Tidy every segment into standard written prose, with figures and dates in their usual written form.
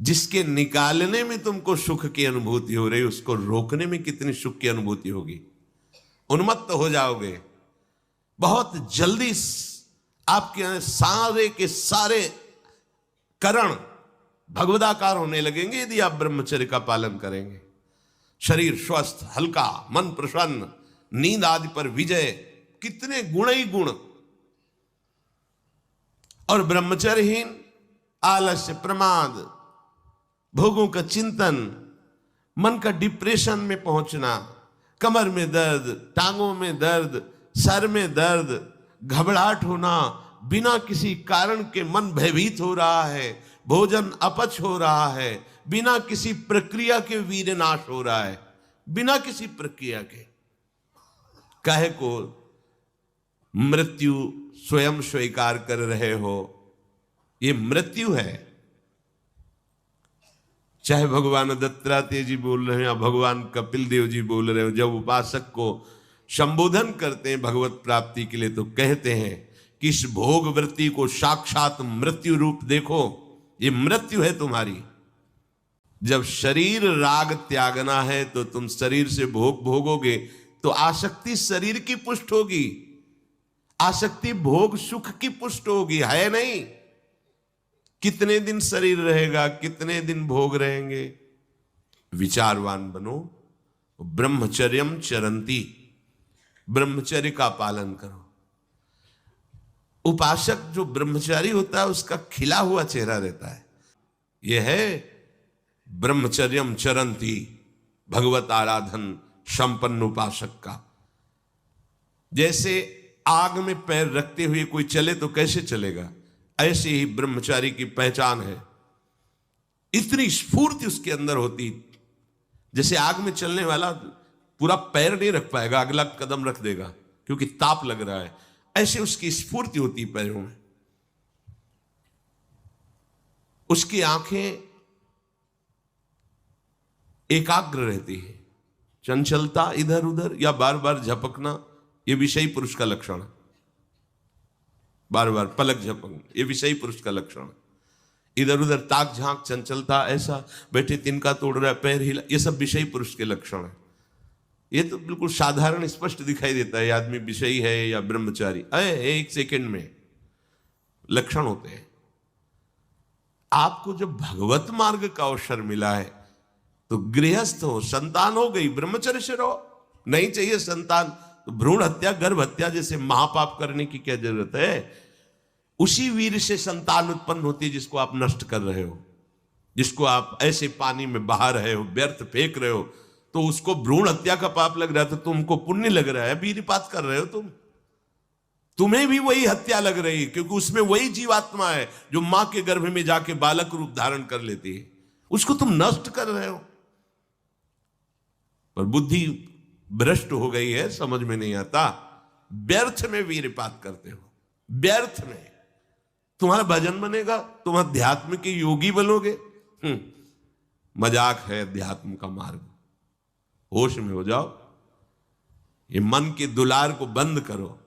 जिसके निकालने में तुमको सुख की अनुभूति हो रही, उसको रोकने में कितनी सुख की अनुभूति होगी। उन्मत्त हो जाओगे, बहुत जल्दी आपके सारे के सारे करण भगवदाकार होने लगेंगे यदि आप ब्रह्मचर्य का पालन करेंगे। शरीर स्वस्थ, हल्का, मन प्रसन्न, नींद आदि पर विजय, कितने गुण ही गुण। और ब्रह्मचर्यहीन आलस्य, प्रमाद, भोगों का चिंतन, मन का डिप्रेशन में पहुंचना, कमर में दर्द, टांगों में दर्द, सर में दर्द, घबराहट होना, बिना किसी कारण के मन भयभीत हो रहा है, भोजन अपच हो रहा है, बिना किसी प्रक्रिया के वीर्य नाश हो रहा है, बिना किसी प्रक्रिया के। काहे को मृत्यु स्वयं स्वीकार कर रहे हो, ये मृत्यु है। चाहे भगवान दत्तात्रेय जी बोल रहे हैं या भगवान कपिल देव जी बोल रहे हो, जब उपासक को संबोधन करते हैं भगवत प्राप्ति के लिए तो कहते हैं कि इस भोग वृत्ति को साक्षात मृत्यु रूप देखो, ये मृत्यु है तुम्हारी। जब शरीर राग त्यागना है तो तुम शरीर से भोग भोगोगे तो आसक्ति शरीर की पुष्ट होगी, आसक्ति भोग सुख की पुष्ट होगी, है नहीं। कितने दिन शरीर रहेगा, कितने दिन भोग रहेंगे। विचारवान बनो, ब्रह्मचर्यम चरंती, ब्रह्मचर्य का पालन करो। उपासक जो ब्रह्मचारी होता है उसका खिला हुआ चेहरा रहता है। यह है ब्रह्मचर्यम चरंती, भगवत आराधन संपन्न उपासक का। जैसे आग में पैर रखते हुए कोई चले तो कैसे चलेगा, ऐसे ही ब्रह्मचारी की पहचान है। इतनी स्फूर्ति उसके अंदर होती, जैसे आग में चलने वाला पूरा पैर नहीं रख पाएगा, अगला कदम रख देगा क्योंकि ताप लग रहा है, ऐसे उसकी स्फूर्ति होती पैरों में। उसकी आंखें एकाग्र रहती है, चंचलता इधर उधर या बार बार झपकना यह विषयी पुरुष का लक्षण है। बार बार पलक झपकना यह विषयी पुरुष का लक्षण है। इधर उधर ताक झांक, चंचलता, ऐसा बैठे तिनका तोड़ रहा है, पैर हिला, ये सब विषयी पुरुष के लक्षण है। ये तो बिल्कुल साधारण स्पष्ट दिखाई देता है आदमी विषयी है या ब्रह्मचारी, एक सेकंड में लक्षण होते हैं। आपको जब भगवत मार्ग का अवसर मिला है तो गृहस्थ हो, संतान हो गई, ब्रह्मचर्य से रहो। नहीं चाहिए संतान तो भ्रूण हत्या, गर्भ हत्या जैसे महापाप करने की क्या जरूरत है। उसी वीर से संतान उत्पन्न होती है जिसको आप नष्ट कर रहे हो, जिसको आप ऐसे पानी में बहा रहे हो, व्यर्थ फेंक रहे हो, तो उसको भ्रूण हत्या का पाप लग रहा है तो तुमको पुण्य लग रहा है, वीरपात कर रहे हो तुम्हें भी वही हत्या लग रही है, क्योंकि उसमें वही जीवात्मा है जो मां के गर्भ में जाके बालक रूप धारण कर लेती है, उसको तुम नष्ट कर रहे हो। पर बुद्धि भ्रष्ट हो गई है, समझ में नहीं आता, व्यर्थ में वीरपात करते हो, व्यर्थ में। तुम्हारा भजन बनेगा, तुम अध्यात्म के योगी बनोगे, मजाक है अध्यात्म का मार्ग। होश में हो जाओ, ये मन के दुलार को बंद करो।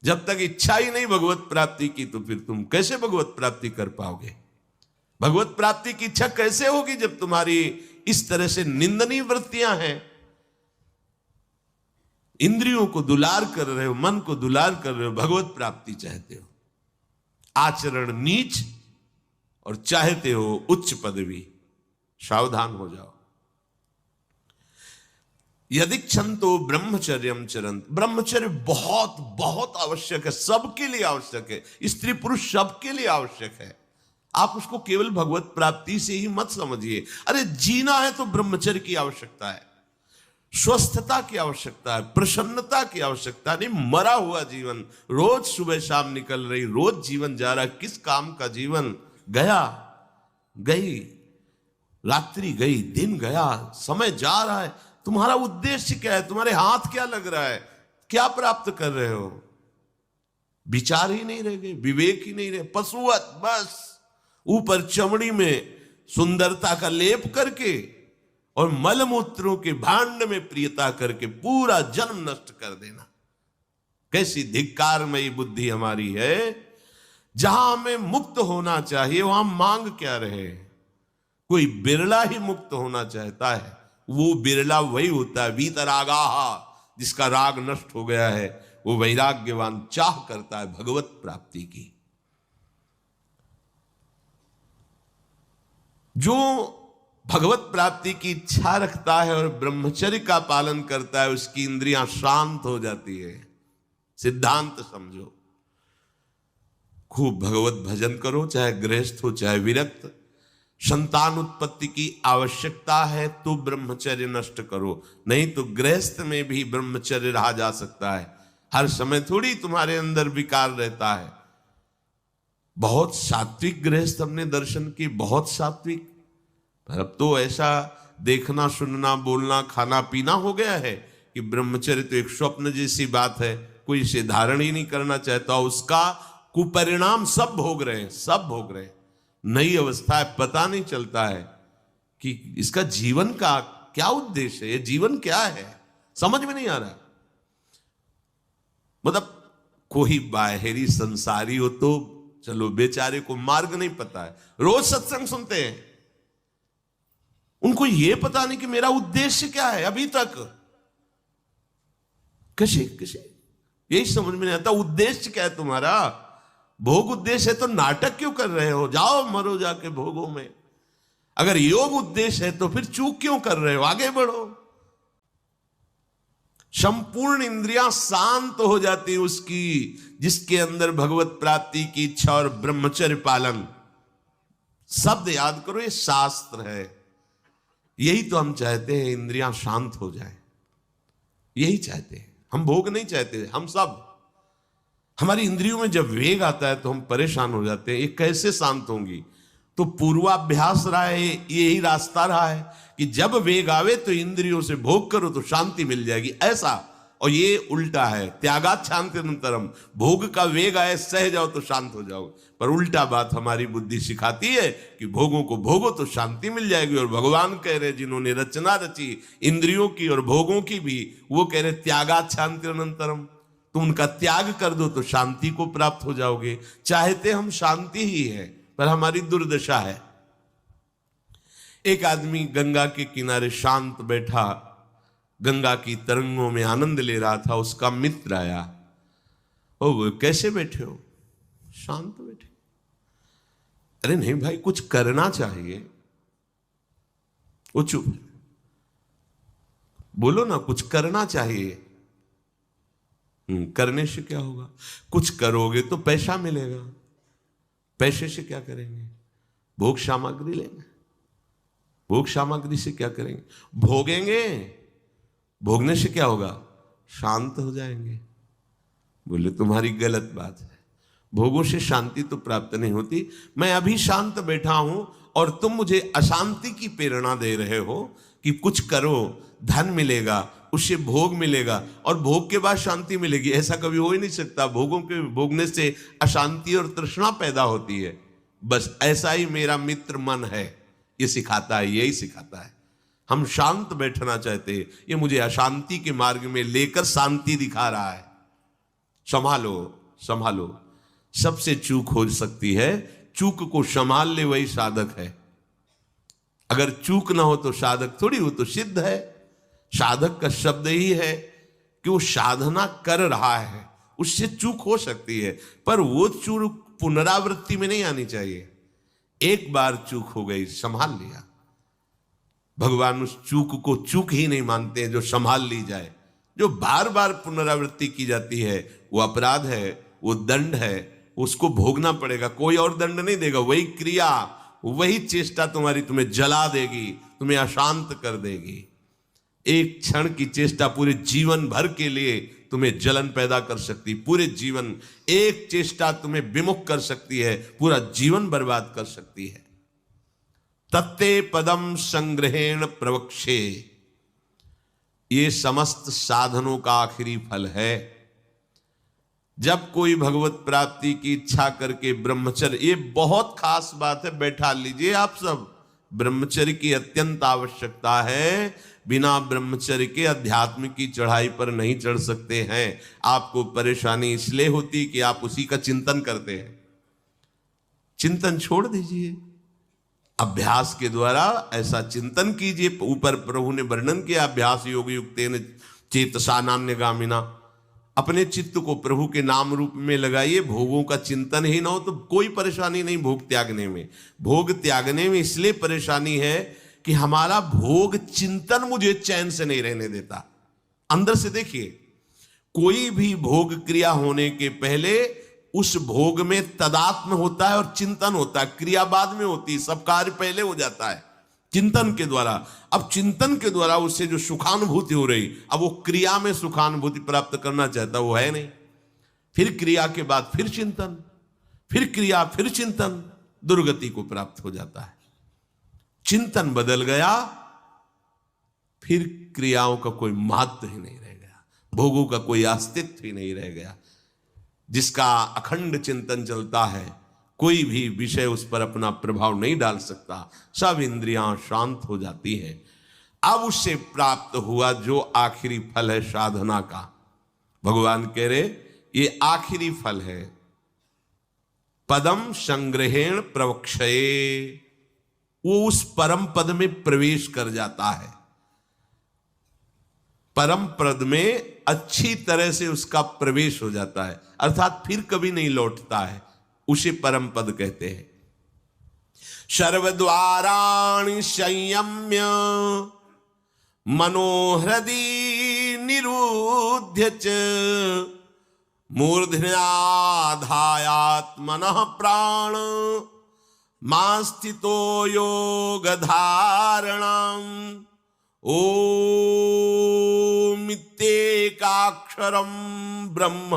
जब तक इच्छा ही नहीं भगवत प्राप्ति की तो फिर तुम कैसे भगवत प्राप्ति कर पाओगे। भगवत प्राप्ति की इच्छा कैसे होगी जब तुम्हारी इस तरह से निंदनीय वृत्तियां हैं। इंद्रियों को दुलार कर रहे हो, मन को दुलार कर रहे हो, भगवत प्राप्ति चाहते हो, आचरण नीच और चाहते हो उच्च पदवी। सावधान हो जाओ। यदि क्षंतो ब्रह्मचर्यम चरंत, ब्रह्मचर्य बहुत बहुत आवश्यक है, सबके लिए आवश्यक है, स्त्री पुरुष सबके लिए आवश्यक है। आप उसको केवल भगवत प्राप्ति से ही मत समझिए। अरे जीना है तो ब्रह्मचर्य की आवश्यकता है, स्वस्थता की आवश्यकता है, प्रसन्नता की आवश्यकता नहीं। मरा हुआ जीवन, रोज सुबह शाम निकल रही, रोज जीवन जा रहा, किस काम का जीवन। गया गई, रात्रि गई, दिन गया, समय जा रहा है। तुम्हारा उद्देश्य क्या है, तुम्हारे हाथ क्या लग रहा है, क्या प्राप्त कर रहे हो। विचार ही नहीं रह गए, विवेक ही नहीं रहे, पशुवत बस ऊपर चमड़ी में सुंदरता का लेप करके और मलमूत्रों के भांड में प्रियता करके पूरा जन्म नष्ट कर देना। कैसी धिक्कारमयी बुद्धि हमारी है। जहां हमें मुक्त होना चाहिए वहां मांग क्या रहे। कोई बिरला ही मुक्त होना चाहता है, वो बिरला वही होता है वीतरागा, जिसका राग नष्ट हो गया है, वो वैराग्यवान चाह करता है भगवत प्राप्ति की। जो भगवत प्राप्ति की इच्छा रखता है और ब्रह्मचर्य का पालन करता है, उसकी इंद्रियां शांत हो जाती है। सिद्धांत समझो, खूब भगवत भजन करो, चाहे गृहस्थ हो चाहे विरक्त। संतान उत्पत्ति की आवश्यकता है तो ब्रह्मचर्य नष्ट करो, नहीं तो गृहस्थ में भी ब्रह्मचर्य रहा जा सकता है। हर समय थोड़ी तुम्हारे अंदर विकार रहता है। बहुत सात्विक गृहस्थ हमने दर्शन की, बहुत सात्विक, पर अब तो ऐसा देखना सुनना बोलना खाना पीना हो गया है कि ब्रह्मचर्य तो एक स्वप्न जैसी बात है, कोई इसे धारण ही नहीं करना चाहता। उसका कुपरिणाम सब भोग रहे हैं, सब भोग रहे हैं। नई अवस्था है, पता नहीं चलता है कि इसका जीवन का क्या उद्देश्य है, ये जीवन क्या है, समझ में नहीं आ रहा। मतलब कोई बाहरी संसारी हो तो चलो, बेचारे को मार्ग नहीं पता है, रोज सत्संग सुनते हैं, उनको यह पता नहीं कि मेरा उद्देश्य क्या है। अभी तक कैसे यही समझ में नहीं आता, उद्देश्य क्या है तुम्हारा। भोग उद्देश्य है तो नाटक क्यों कर रहे हो, जाओ मरो जाके भोगों में। अगर योग उद्देश्य है तो फिर चूक क्यों कर रहे हो, आगे बढ़ो। संपूर्ण इंद्रियां शांत हो जाती उसकी जिसके अंदर भगवत प्राप्ति की इच्छा और ब्रह्मचर्य पालन। शब्द याद करो, ये शास्त्र है। यही तो हम चाहते हैं, इंद्रियां शांत हो जाए, यही चाहते हैं हम। भोग नहीं चाहते हम सब। हमारी इंद्रियों में जब वेग आता है तो हम परेशान हो जाते हैं, ये कैसे शांत होंगी। तो पूर्वाभ्यास रहा है, यही रास्ता रहा है कि जब वेग आवे तो इंद्रियों से भोग करो तो शांति मिल जाएगी, ऐसा। और ये उल्टा है, त्यागात शांति अनंतरम। भोग का वेग आए, सह जाओ तो शांत हो जाओ। पर उल्टा बात हमारी बुद्धि सिखाती है कि भोगों को भोगो तो शांति मिल जाएगी। और भगवान कह रहे जिन्होंने रचना रची इंद्रियों की और भोगों की भी, वो कह रहे त्यागात शांति अनंतरम। तुम उनका त्याग कर दो तो शांति को प्राप्त हो जाओगे। चाहते हम शांति ही है, पर हमारी दुर्दशा है। एक आदमी गंगा के किनारे शांत बैठा, गंगा की तरंगों में आनंद ले रहा था। उसका मित्र आया, ओ वो कैसे बैठे हो, शांत बैठे। अरे नहीं भाई, कुछ करना चाहिए। वो चुप, बोलो ना, कुछ करना चाहिए। करने से क्या होगा, कुछ करोगे तो पैसा मिलेगा। पैसे से क्या करेंगे, भोग सामग्री लेंगे। भोग सामग्री से क्या करेंगे, भोगेंगे। भोगने से क्या होगा, शांत हो जाएंगे। बोले तुम्हारी गलत बात है, भोगों से शांति तो प्राप्त नहीं होती। मैं अभी शांत बैठा हूं और तुम मुझे अशांति की प्रेरणा दे रहे हो कि कुछ करो, धन मिलेगा, उससे भोग मिलेगा और भोग के बाद शांति मिलेगी। ऐसा कभी हो ही नहीं सकता। भोगों के भोगने से अशांति और तृष्णा पैदा होती है। बस ऐसा ही मेरा मित्र मन है, ये सिखाता है, यही सिखाता है। हम शांत बैठना चाहते हैं, ये मुझे अशांति के मार्ग में लेकर शांति दिखा रहा है। संभालो संभालो। सबसे चूक हो सकती है, चूक को संभाल ले वही साधक है। अगर चूक ना हो तो साधक थोड़ी हो, तो सिद्ध है। साधक का शब्द ही है कि वो साधना कर रहा है, उससे चूक हो सकती है, पर वो चूक पुनरावृत्ति में नहीं आनी चाहिए। एक बार चूक हो गई, संभाल लिया। भगवान उस चूक को चूक ही नहीं मानते हैं जो संभाल ली जाए। जो बार बार पुनरावृत्ति की जाती है वो अपराध है, वो दंड है, उसको भोगना पड़ेगा। कोई और दंड नहीं देगा, वही क्रिया, वही चेष्टा तुम्हें जला देगी, तुम्हें अशांत कर देगी। एक क्षण की चेष्टा पूरे जीवन भर के लिए तुम्हें जलन पैदा कर सकती। पूरे जीवन एक चेष्टा तुम्हें विमुख कर सकती है, पूरा जीवन बर्बाद कर सकती है। तत्ते पदम संग्रहेण प्रवक्षे, ये समस्त साधनों का आखिरी फल है। जब कोई भगवत प्राप्ति की इच्छा करके ब्रह्मचर्य, ये बहुत खास बात है, बैठा लीजिए आप सब। ब्रह्मचर्य की अत्यंत आवश्यकता है। बिना ब्रह्मचर्य के अध्यात्म की चढ़ाई पर नहीं चढ़ सकते हैं। आपको परेशानी इसलिए होती कि आप उसी का चिंतन करते हैं। चिंतन छोड़ दीजिए, अभ्यास के द्वारा ऐसा चिंतन कीजिए। ऊपर प्रभु ने वर्णन किया, अभ्यास योग युक्तेन चेतसा नान्यगामिना। अपने चित्त को प्रभु के नाम रूप में लगाइए। भोगों का चिंतन ही ना हो तो कोई परेशानी नहीं भोग त्यागने में। भोग त्यागने में इसलिए परेशानी है कि हमारा भोग चिंतन मुझे चैन से नहीं रहने देता। अंदर से देखिए, कोई भी भोग क्रिया होने के पहले उस भोग में तदात्म होता है और चिंतन होता है। क्रिया बाद में होती है, सब कार्य पहले हो जाता है चिंतन के द्वारा। अब चिंतन के द्वारा उससे जो सुखानुभूति हो रही, अब वो क्रिया में सुखानुभूति प्राप्त करना चाहता, वो है नहीं। फिर क्रिया के बाद फिर चिंतन, फिर क्रिया, फिर चिंतन, दुर्गति को प्राप्त हो जाता है। चिंतन बदल गया, फिर क्रियाओं का कोई महत्व ही नहीं रह गया, भोगों का कोई अस्तित्व ही नहीं रह गया। जिसका अखंड चिंतन चलता है, कोई भी विषय उस पर अपना प्रभाव नहीं डाल सकता, सब इंद्रियां शांत हो जाती हैं। अब उससे प्राप्त हुआ जो आखिरी फल है साधना का, भगवान कह रहे ये आखिरी फल है। पदम संग्रहेण प्रवक्षये, वो उस परम पद में प्रवेश कर जाता है। परम पद में अच्छी तरह से उसका प्रवेश हो जाता है, अर्थात फिर कभी नहीं लौटता है, उसे परम पद कहते हैं। सर्वद्वाराणि संयम्य मनोहृदि निरुध्य च मूर्धन्याधायात्मनः प्राण मा स्थितो योग धारणम् ओमित्येकाक्षरं ब्रह्म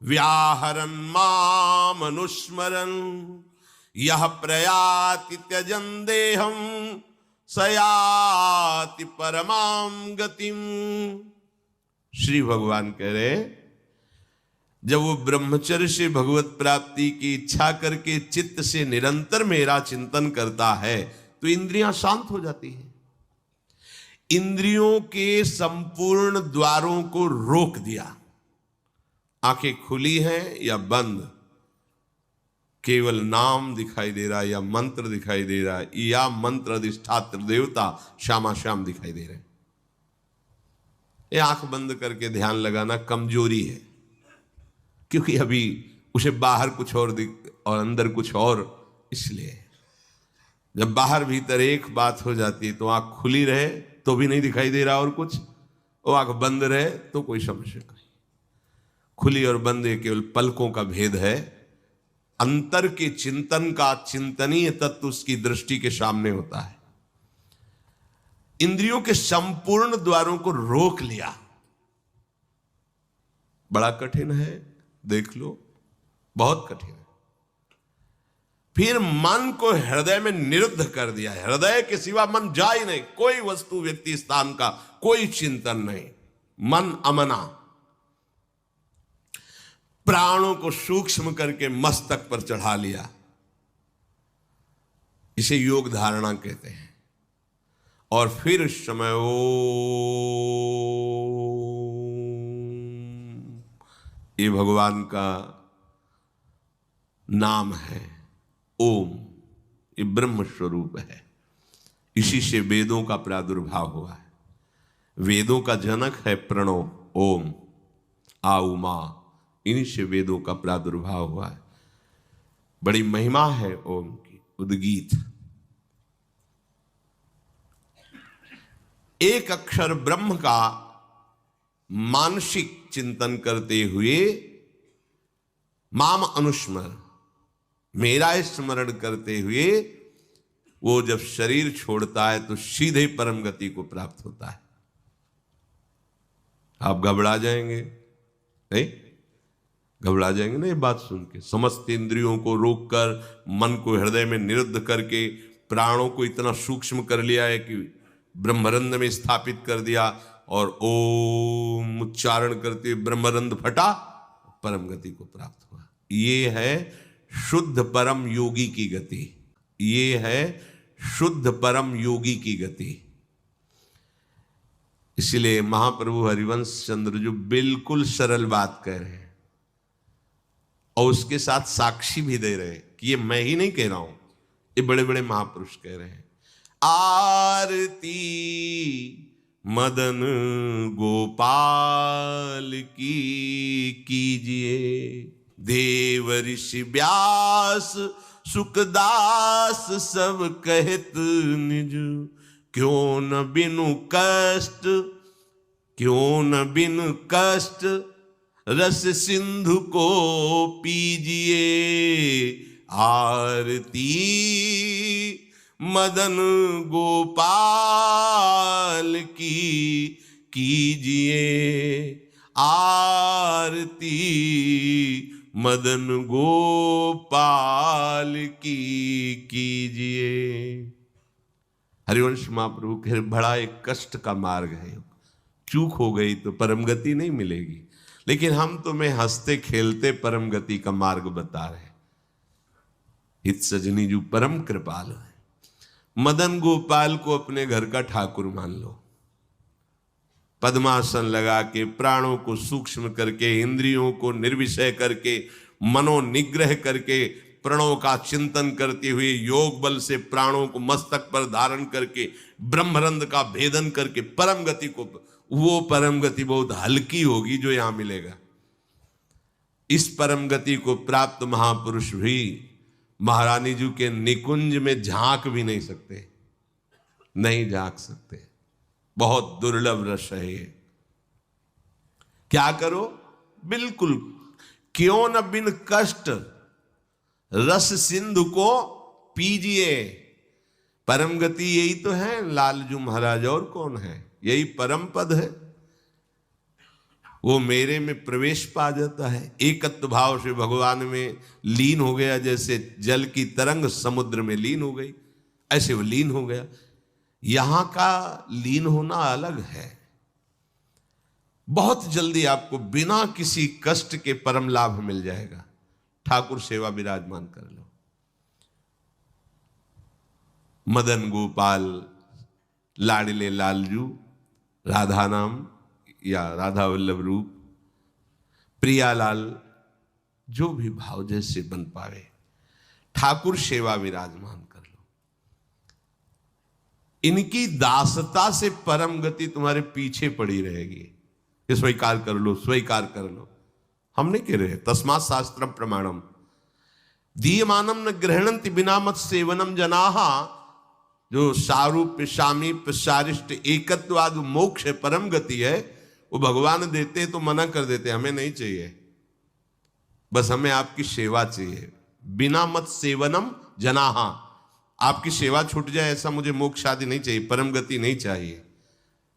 व्याहरन् मामनुस्मरन् यः प्रयाति त्यजन् देहं स याति परमां गतिम्। श्री भगवान कह रहे, जब वो ब्रह्मचर्य से भगवत प्राप्ति की इच्छा करके चित्त से निरंतर मेरा चिंतन करता है तो इंद्रियां शांत हो जाती हैं। इंद्रियों के संपूर्ण द्वारों को रोक दिया। आंखें खुली हैं या बंद, केवल नाम दिखाई दे रहा है या मंत्र दिखाई दे रहा है, या मंत्र अधिष्ठात्र देवता श्यामा श्याम दिखाई दे रहे हैं। ये आंख बंद करके ध्यान लगाना कमजोरी है, क्योंकि अभी उसे बाहर कुछ और और अंदर कुछ और। इसलिए जब बाहर भीतर एक बात हो जाती है तो आंख खुली रहे तो भी नहीं दिखाई दे रहा और कुछ, वो आंख बंद रहे तो कोई समस्या नहीं। खुली और बंद ये केवल पलकों का भेद है। अंतर के चिंतन का चिंतनीय तत्व उसकी दृष्टि के सामने होता है। इंद्रियों के संपूर्ण द्वारों को रोक लिया, बड़ा कठिन है, देख लो, बहुत कठिन है। फिर मन को हृदय में निरुद्ध कर दिया। हृदय के सिवा मन जा ही नहीं, कोई वस्तु व्यक्ति स्थान का कोई चिंतन नहीं, मन अमना। प्राणों को सूक्ष्म करके मस्तक पर चढ़ा लिया, इसे योग धारणा कहते हैं। और फिर उस समय ये भगवान का नाम है ओम, ये ब्रह्म स्वरूप है। इसी से वेदों का प्रादुर्भाव हुआ है। वेदों का जनक है प्रणव ओम, आ उमा, इन्हीं से वेदों का प्रादुर्भाव हुआ है। बड़ी महिमा है ओम की। उद्गीत, एक अक्षर ब्रह्म का मानसिक चिंतन करते हुए माम अनुस्मर, मेरा स्मरण करते हुए वो जब शरीर छोड़ता है तो सीधे परम गति को प्राप्त होता है। आप घबरा जाएंगे नहीं? घबरा जाएंगे ना ये बात सुन के? समस्त इंद्रियों को रोककर, मन को हृदय में निरुद्ध करके, प्राणों को इतना सूक्ष्म कर लिया है कि ब्रह्मरंध्र में स्थापित कर दिया, और ओम उच्चारण करते हुए ब्रह्मरंध्र फटा, परम गति को प्राप्त हुआ। ये है शुद्ध परम योगी की गति। ये है शुद्ध परम योगी की गति। इसलिए महाप्रभु हरिवंश चंद्र जो बिल्कुल सरल बात कह रहे हैं और उसके साथ साक्षी भी दे रहे हैं कि ये मैं ही नहीं कह रहा हूं, ये बड़े बड़े महापुरुष कह रहे हैं। आरती मदन गोपाल की कीजिए, देव ऋषि व्यास सुखदास सब कहत निज, क्यों न बिनु कष्ट, क्यों न बिनु कष्ट रस सिंधु को पीजिए। आरती मदन गोपाल की कीजिए, आरती मदन गोपाल की कीजिए। हरिवंश महाप्रभु के बड़ा एक कष्ट का मार्ग है, चूक हो गई तो परम गति नहीं मिलेगी, लेकिन हम तुम्हें हंसते खेलते परम गति का मार्ग बता रहे हैं। हित सजनी जो परम कृपाल है, मदन गोपाल को अपने घर का ठाकुर मान लो। पद्मासन लगा के, प्राणों को सूक्ष्म करके, इंद्रियों को निर्विषय करके, मनोनिग्रह करके, प्रणों का चिंतन करते हुए, योग बल से प्राणों को मस्तक पर धारण करके, ब्रह्मरंध्र का भेदन करके परम गति को, वो परम गति बहुत हल्की होगी जो यहां मिलेगा। इस परम गति को प्राप्त महापुरुष भी महारानी जी के निकुंज में झांक भी नहीं सकते, नहीं झांक सकते। बहुत दुर्लभ रस है ये। क्या करो? बिल्कुल, क्यों न बिन कष्ट रस सिंधु को पीजिए। परम गति यही तो है लालजू महाराज, और कौन है? यही परम पद है। वो मेरे में प्रवेश पा जाता है, एकत्व भाव से भगवान में लीन हो गया। जैसे जल की तरंग समुद्र में लीन हो गई, ऐसे वो लीन हो गया। यहां का लीन होना अलग है। बहुत जल्दी आपको बिना किसी कष्ट के परम लाभ मिल जाएगा। ठाकुर सेवा विराजमान कर लो। मदन गोपाल लाडले लालजू, राधा नाम या राधा वल्लभ रूप, प्रियालाल, जो भी भाव जैसे बन पावे, ठाकुर सेवा विराजमान कर लो। इनकी दासता से परम गति तुम्हारे पीछे पड़ी रहेगी। ये स्वीकार कर लो, स्वीकार कर लो। हम नहीं कह रहे, तस्मात् शास्त्रम प्रमाणम दीयमानम न गृहणन्ति बिना मत सेवनम जनाहा। जो सारूप्य सामीप्य सारिष्ट एकत्वाद मोक्ष है, परम गति है, वो भगवान देते तो मना कर देते, हमें नहीं चाहिए, बस हमें आपकी सेवा चाहिए। बिना मत सेवनम जनाहा, आपकी सेवा छूट जाए ऐसा मुझे मोक्ष आदि नहीं चाहिए, परम गति नहीं चाहिए।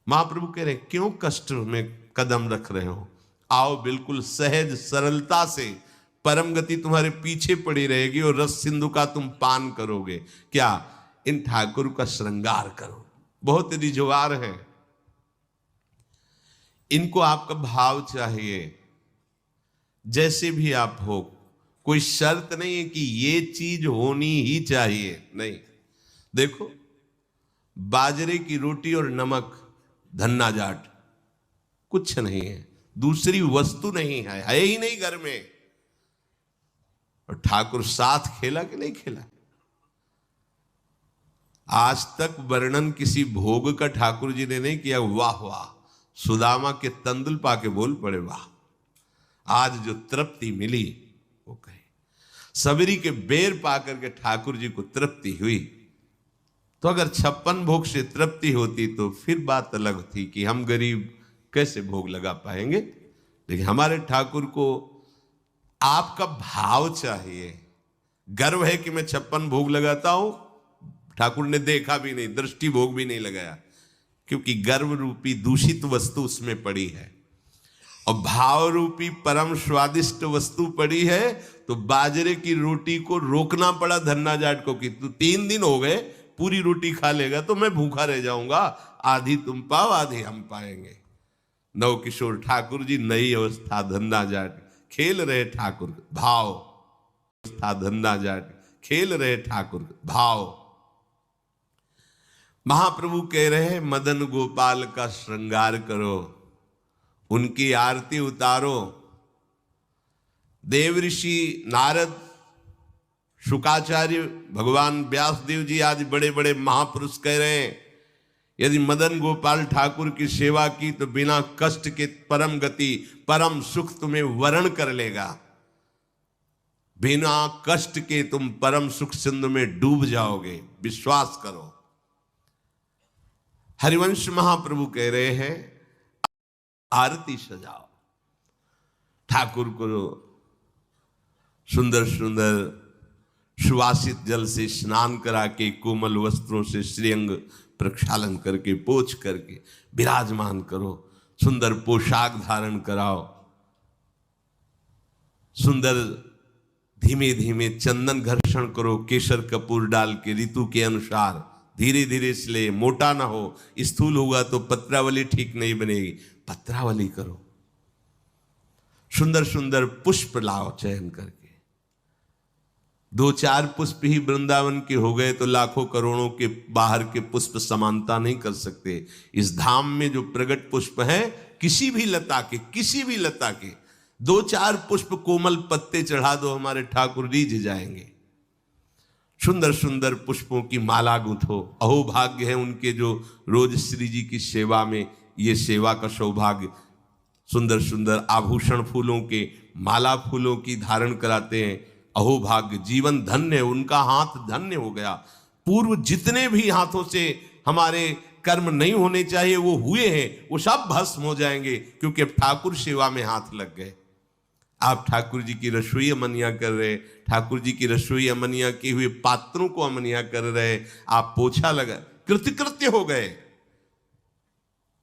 महाप्रभु कह रहे क्यों कष्ट में कदम रख रहे हो? आओ, बिल्कुल सहज सरलता से परम गति तुम्हारे पीछे पड़ी रहेगी और रस सिंधु का तुम पान करोगे। क्या? इन ठाकुर का श्रृंगार करो। बहुत रिजवार है, इनको आपका भाव चाहिए। जैसे भी आप हो, कोई शर्त नहीं है कि ये चीज होनी ही चाहिए, नहीं। देखो, बाजरे की रोटी और नमक, धन्ना जाट, कुछ नहीं है, दूसरी वस्तु नहीं है ही नहीं घर में। और ठाकुर साथ खेला कि नहीं खेला? आज तक वर्णन किसी भोग का ठाकुर जी ने नहीं किया। वाह वाह, सुदामा के तंदुल पाके बोल पड़े वाह। आज जो तृप्ति मिली वो कहे, सबरी के बेर पाकर के ठाकुर जी को तृप्ति हुई। तो अगर 56 भोग से तृप्ति होती तो फिर बात अलग थी कि हम गरीब कैसे भोग लगा पाएंगे। लेकिन हमारे ठाकुर को आपका भाव चाहिए। गर्व है कि मैं 56 भोग लगाता हूं, ठाकुर ने देखा भी नहीं, दृष्टि भोग भी नहीं लगाया, क्योंकि गर्व रूपी दूषित वस्तु उसमें पड़ी है और भाव रूपी परम स्वादिष्ट वस्तु पड़ी है। तो बाजरे की रोटी को रोकना पड़ा धन्ना जाट को कि तू 3 दिन हो गए पूरी रोटी खा लेगा तो मैं भूखा रह जाऊंगा, आधी तुम पाओ आधी हम पाएंगे। नव किशोर ठाकुर जी नई अवस्था धन्ना जाट खेल रहे ठाकुर भाव, अवस्था धन्ना जाट खेल रहे ठाकुर भाव। महाप्रभु कह रहे हैं मदन गोपाल का श्रृंगार करो, उनकी आरती उतारो। देव ऋषि नारद शुकाचार्य भगवान व्यासदेव जी आदि बड़े बड़े महापुरुष कह रहे हैं, यदि मदन गोपाल ठाकुर की सेवा की तो बिना कष्ट के परम गति, परम सुख तुम्हें वरण कर लेगा। बिना कष्ट के तुम परम सुख सिंधु में डूब जाओगे, विश्वास करो। हरिवंश महाप्रभु कह रहे हैं आरती सजाओ, ठाकुर को सुंदर सुंदर सुवासित जल से स्नान करा के, कोमल वस्त्रों से श्रीअंग प्रक्षालन करके, पोछ करके विराजमान करो, सुंदर पोशाक धारण कराओ, सुंदर धीमे धीमे चंदन घर्षण करो, केसर कपूर डाल के ऋतु के अनुसार धीरे धीरे, इसलिए मोटा ना हो, स्थूल होगा तो पत्रावली ठीक नहीं बनेगी, पत्रावली करो। सुंदर सुंदर पुष्प लाओ चयन करके, 2-4 पुष्प ही वृंदावन के हो गए तो लाखों करोड़ों के बाहर के पुष्प समानता नहीं कर सकते। इस धाम में जो प्रगट पुष्प हैं, किसी भी लता के 2-4 पुष्प कोमल पत्ते चढ़ा दो, हमारे ठाकुर रीझ जाएंगे। सुंदर सुंदर पुष्पों की माला गूंथो, अहो भाग्य है उनके जो रोज श्री जी की सेवा में ये सेवा का सौभाग्य, सुंदर सुंदर आभूषण फूलों के, माला फूलों की धारण कराते हैं, अहो भाग्य, जीवन धन्य, उनका हाथ धन्य हो गया। पूर्व जितने भी हाथों से हमारे कर्म नहीं होने चाहिए वो हुए हैं, वो सब भस्म हो जाएंगे, क्योंकि अब ठाकुर सेवा में हाथ लग गए। आप ठाकुर जी की रसोई अमनिया कर रहे, ठाकुर जी की रसोई अमनिया किए हुए पात्रों को अमनिया कर रहे, आप पोछा लगा, कृतकृत्य हो गए।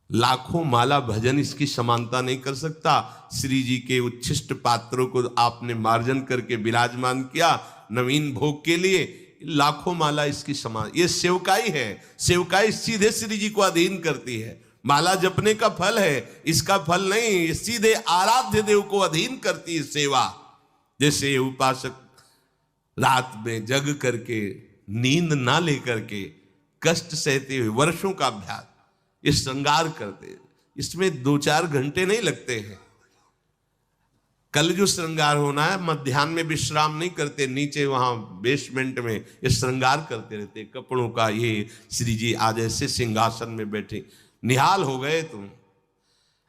लाखों माला भजन इसकी समानता नहीं कर सकता। श्री जी के उच्छिष्ट पात्रों को आपने मार्जन करके विराजमान किया नवीन भोग के लिए, लाखों माला इसकी समान, ये सेवकाई है। सेवकाई सीधे श्री जी को अधीन करती है, माला जपने का फल है, इसका फल नहीं, ये सीधे आराध्य देव को अधीन करती है सेवा। जैसे उपासक रात में जग करके, नींद ना लेकर के, कष्ट सहते हुए वर्षों का अभ्यास, ये श्रृंगार करते, इसमें 2-4 घंटे नहीं लगते हैं। कल जो श्रृंगार होना है, मध्याह्न में विश्राम नहीं करते, नीचे वहां बेसमेंट में ये श्रृंगार करते रहते कपड़ों का। ये श्री जी आज ऐसे सिंहासन में बैठे, निहाल हो गए तुम।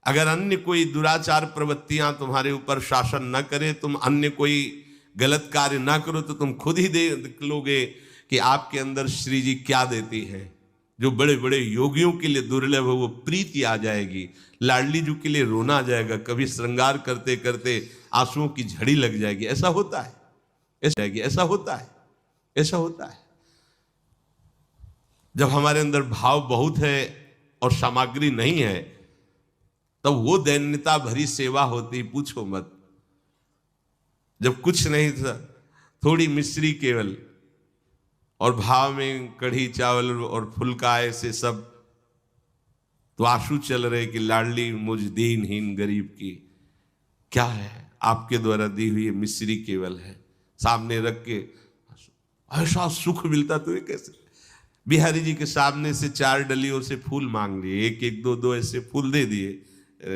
अगर अन्य कोई दुराचार प्रवृत्तियां तुम्हारे ऊपर शासन न करे, तुम अन्य कोई गलत कार्य ना करो, तो तुम खुद ही देख लोगे कि आपके अंदर श्री जी क्या देती है। जो बड़े बड़े योगियों के लिए दुर्लभ है वो प्रीति आ जाएगी, लाडली जी के लिए रोना आ जाएगा, कभी श्रृंगार करते करते आंसुओं की झड़ी लग जाएगी। ऐसा होता है, ऐसा होता है। जब हमारे अंदर भाव बहुत है और सामग्री नहीं है, तब वो दैन्यता भरी सेवा होती, पूछो मत। जब कुछ नहीं था, थोड़ी मिश्री केवल, और भाव में कढ़ी चावल और फुल्का ऐसे सब, तो आंसू चल रहे कि लाडली मुझ दीनहीन गरीब की क्या है, आपके द्वारा दी हुई मिश्री केवल है, सामने रख के ऐसा सुख मिलता तो ये कैसे। बिहारी जी के सामने से 4 डलियों से फूल मांग लिए, 1-1 2-2 ऐसे फूल दे दिए,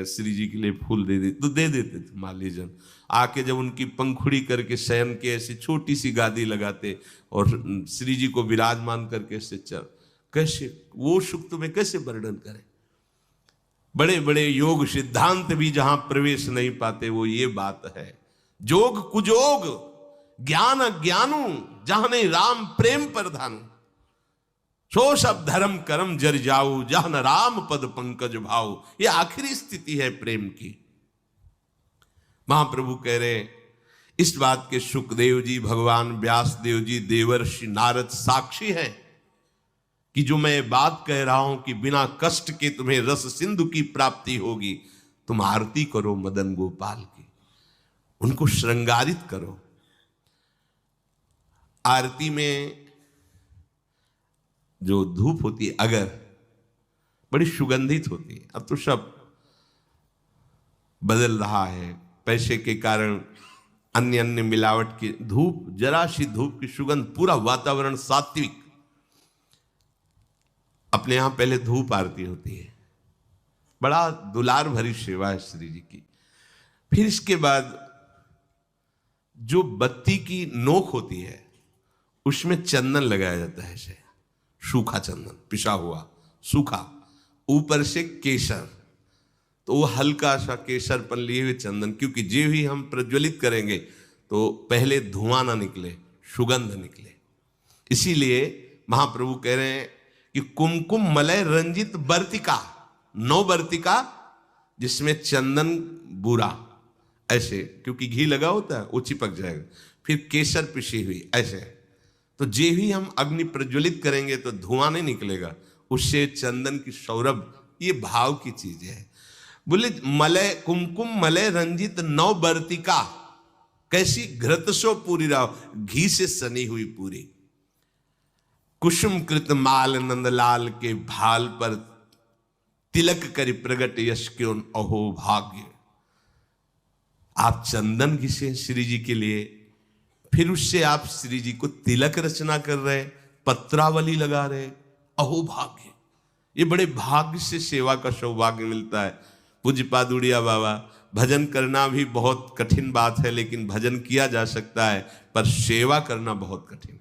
श्री जी के लिए फूल दे दिए तो दे देते थे माली जन। आके जब उनकी पंखुड़ी करके शयन के ऐसी छोटी सी गादी लगाते और श्री जी को विराजमान करके ऐसे चल, कैसे वो सुख तुम्हें कैसे वर्णन करें। बड़े बड़े योग सिद्धांत भी जहां प्रवेश नहीं पाते, वो ये बात है। जोग कुजोग ज्ञान अज्ञानू, जहां नहीं राम प्रेम प्रधानु, सो सब धर्म कर्म जर जाऊ, जहां न राम पद पंकज भाऊ। ये आखिरी स्थिति है प्रेम की। महाप्रभु कह रहे इस बात के सुखदेव जी, भगवान व्यासदेव जी, देवर्षि नारद साक्षी हैं कि जो मैं बात कह रहा हूं कि बिना कष्ट के तुम्हें रस सिंधु की प्राप्ति होगी। तुम आरती करो मदन गोपाल की, उनको श्रृंगारित करो। आरती में जो धूप होती है अगर, बड़ी सुगंधित होती है। अब तो सब बदल रहा है, पैसे के कारण अन्य अन्य मिलावट की धूप, जरा सी धूप की सुगंध, पूरा वातावरण सात्विक। अपने यहां पहले धूप आरती होती है, बड़ा दुलार भरी सेवा है श्री जी की। फिर इसके बाद जो बत्ती की नोक होती है, उसमें चंदन लगाया जाता है, ऐसे सूखा चंदन, पिसा हुआ सूखा, ऊपर से केसर। तो वो हल्का सा केसरपन लिए हुए चंदन, क्योंकि जो भी हम प्रज्वलित करेंगे तो पहले धुआं ना निकले, सुगंध निकले। इसीलिए महाप्रभु कह रहे हैं कि कुमकुम मलय रंजित वर्तिका, 9 वर्तिका जिसमें चंदन बुरा ऐसे, क्योंकि घी लगा होता है वो चिपक जाएगा, फिर केसर पिसी हुई ऐसे। तो जे भी हम अग्नि प्रज्वलित करेंगे तो धुआं नहीं निकलेगा, उससे चंदन की सौरभ, ये भाव की चीज है। बोले मलय कुमकुम मलय रंजित 9 वर्तिका, कैसी? घृतसो पूरी राव, घी से सनी हुई पूरी। कुसुम कृत माल नंदलाल के भाल पर तिलक करी प्रगट यश क्यों अहो भाग्य। आप चंदन घिसे श्री जी के लिए, फिर उससे आप श्री जी को तिलक रचना कर रहे, पत्रावली लगा रहे, अहो भाग्य। ये बड़े भाग्य से सेवा का सौभाग्य मिलता है। पूज्यपाद उड़िया बाबा, भजन करना भी बहुत कठिन बात है, लेकिन भजन किया जा सकता है, पर सेवा करना बहुत कठिन है।